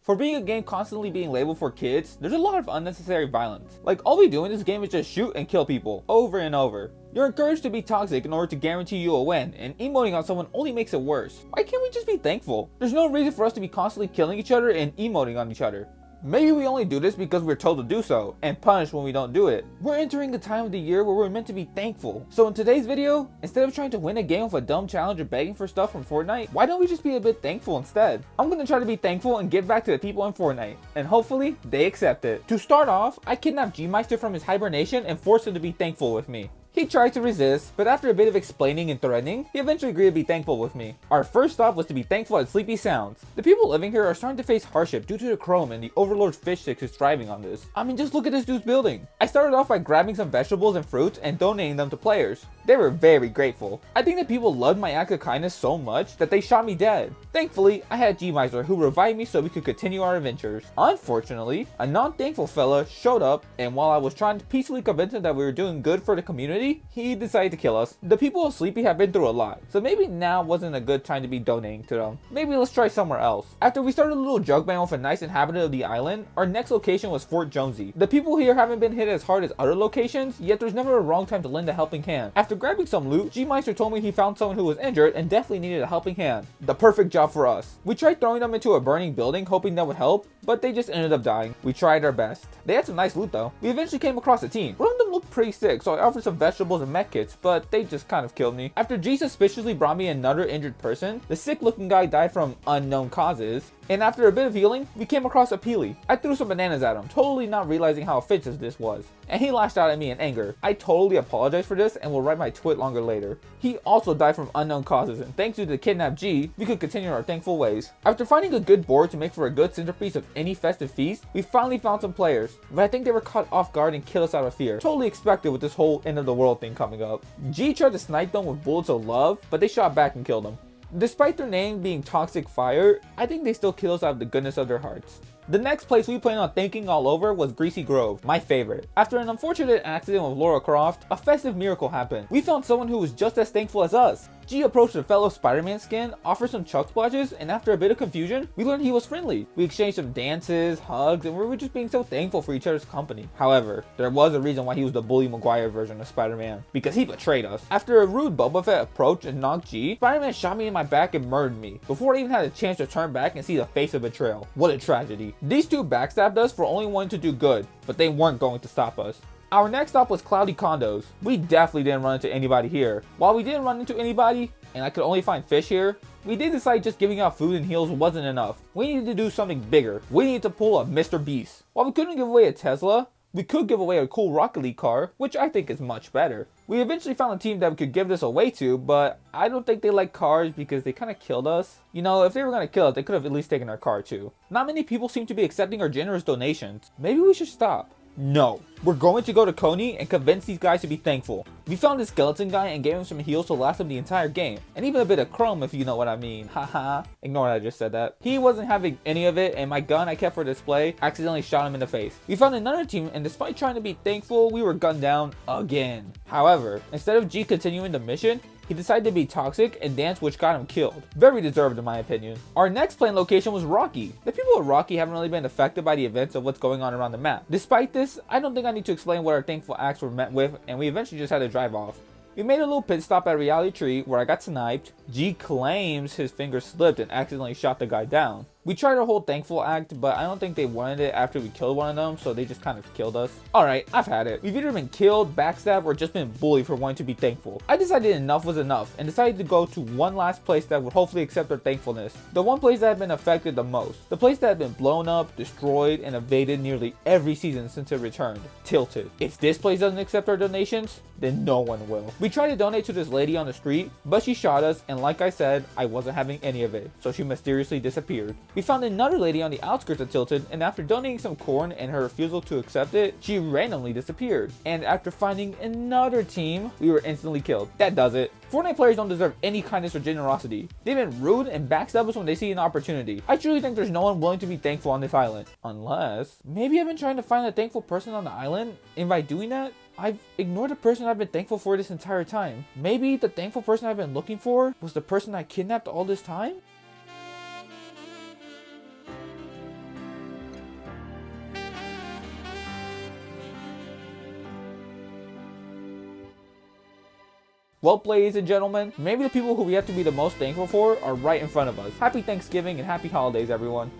For being a game constantly being labeled for kids, there's a lot of unnecessary violence. Like, all we do in this game is just shoot and kill people, over and over. You're encouraged to be toxic in order to guarantee you a win, and emoting on someone only makes it worse. Why can't we just be thankful? There's no reason for us to be constantly killing each other and emoting on each other. Maybe we only do this because we're told to do so, and punished when we don't do it. We're entering a time of the year where we're meant to be thankful. So in today's video, instead of trying to win a game with a dumb challenge or begging for stuff from Fortnite, why don't we just be a bit thankful instead? I'm gonna try to be thankful and give back to the people in Fortnite, and hopefully, they accept it. To start off, I kidnapped G-Meister from his hibernation and forced him to be thankful with me. He tried to resist, but after a bit of explaining and threatening, he eventually agreed to be thankful with me. Our first stop was to be thankful at Sleepy Sounds. The people living here are starting to face hardship due to the chrome and the Overlord's fish sticks is thriving on this. I mean, just look at this dude's building. I started off by grabbing some vegetables and fruits and donating them to players. They were very grateful. I think that people loved my act of kindness so much that they shot me dead. Thankfully, I had G-Meister who revived me so we could continue our adventures. Unfortunately, a non-thankful fella showed up, and while I was trying to peacefully convince him that we were doing good for the community, he decided to kill us. The people of Sleepy have been through a lot, so maybe now wasn't a good time to be donating to them. Maybe let's try somewhere else. After we started a little joke band with a nice inhabitant of the island, our next location was Fort Jonesy. The people here haven't been hit as hard as other locations, yet there's never a wrong time to lend a helping hand. After grabbing some loot, G-Meister told me he found someone who was injured and definitely needed a helping hand. The perfect job for us. We tried throwing them into a burning building hoping that would help, but they just ended up dying. We tried our best. They had some nice loot though. We eventually came across a team. One of them looked pretty sick, so I offered some vegetables and med kits, but they just kind of killed me. After G suspiciously brought me another injured person, the sick looking guy died from unknown causes, and after a bit of healing, we came across a Peely. I threw some bananas at him, totally not realizing how offensive this was, and he lashed out at me in anger. I totally apologize for this and will write my twit longer later. He also died from unknown causes, and thanks to the kidnapped G, we could continue our thankful ways. After finding a good board to make for a good centerpiece of any festive feast, we finally found some players, but I think they were caught off guard and killed us out of fear. Totally expected with this whole end of the world thing coming up. G tried to snipe them with bullets of love, but they shot back and killed them. Despite their name being Toxic Fire, I think they still kill us out of the goodness of their hearts. The next place we planned on thanking all over was Greasy Grove, my favorite. After an unfortunate accident with Laura Croft, a festive miracle happened. We found someone who was just as thankful as us. G approached a fellow Spider-Man skin, offered some chuck splashes, and after a bit of confusion, we learned he was friendly. We exchanged some dances, hugs, and we were just being so thankful for each other's company. However, there was a reason why he was the Bully Maguire version of Spider-Man, because he betrayed us. After a rude Boba Fett approach and knocked G, Spider-Man shot me in my back and murdered me, before I even had a chance to turn back and see the face of betrayal. What a tragedy. These two backstabbed us for only wanting to do good, but they weren't going to stop us. Our next stop was Cloudy Condos. We definitely didn't run into anybody here. While we didn't run into anybody, and I could only find fish here, we did decide just giving out food and heals wasn't enough. We needed to do something bigger. We needed to pull a Mr. Beast. While we couldn't give away a Tesla, we could give away a cool Rocket League car, which I think is much better. We eventually found a team that we could give this away to, but I don't think they like cars because they kind of killed us. You know, if they were going to kill us, they could have at least taken our car too. Not many people seem to be accepting our generous donations. Maybe we should stop. No, we're going to go to Coney and convince these guys to be thankful. We found this skeleton guy and gave him some heals to last him the entire game, and even a bit of chrome if you know what I mean. Haha, ignore that I just said that. He wasn't having any of it, and my gun I kept for display accidentally shot him in the face. We found another team, and despite trying to be thankful, we were gunned down again. However, instead of G continuing the mission, he decided to be toxic and dance, which got him killed. Very deserved in my opinion. Our next planned location was Rocky. The people of Rocky haven't really been affected by the events of what's going on around the map. Despite this, I don't think I need to explain what our thankful acts were met with, and we eventually just had to drive off. We made a little pit stop at Reality Tree where I got sniped. G claims his finger slipped and accidentally shot the guy down. We tried our whole thankful act, but I don't think they wanted it after we killed one of them, so they just kind of killed us. Alright, I've had it. We've either been killed, backstabbed, or just been bullied for wanting to be thankful. I decided enough was enough and decided to go to one last place that would hopefully accept our thankfulness. The one place that had been affected the most. The place that had been blown up, destroyed, and evaded nearly every season since it returned. Tilted. If this place doesn't accept our donations, then no one will. We tried to donate to this lady on the street, but she shot us, and like I said, I wasn't having any of it, so she mysteriously disappeared. We found another lady on the outskirts of Tilted, and after donating some corn and her refusal to accept it, she randomly disappeared. And after finding another team, we were instantly killed. That does it. Fortnite players don't deserve any kindness or generosity. They've been rude and backstab us when they see an opportunity. I truly think there's no one willing to be thankful on this island. Unless, maybe I've been trying to find a thankful person on the island, and by doing that, I've ignored the person I've been thankful for this entire time. Maybe the thankful person I've been looking for was the person I kidnapped all this time? Well, ladies and gentlemen, maybe the people who we have to be the most thankful for are right in front of us. Happy Thanksgiving and happy holidays, everyone.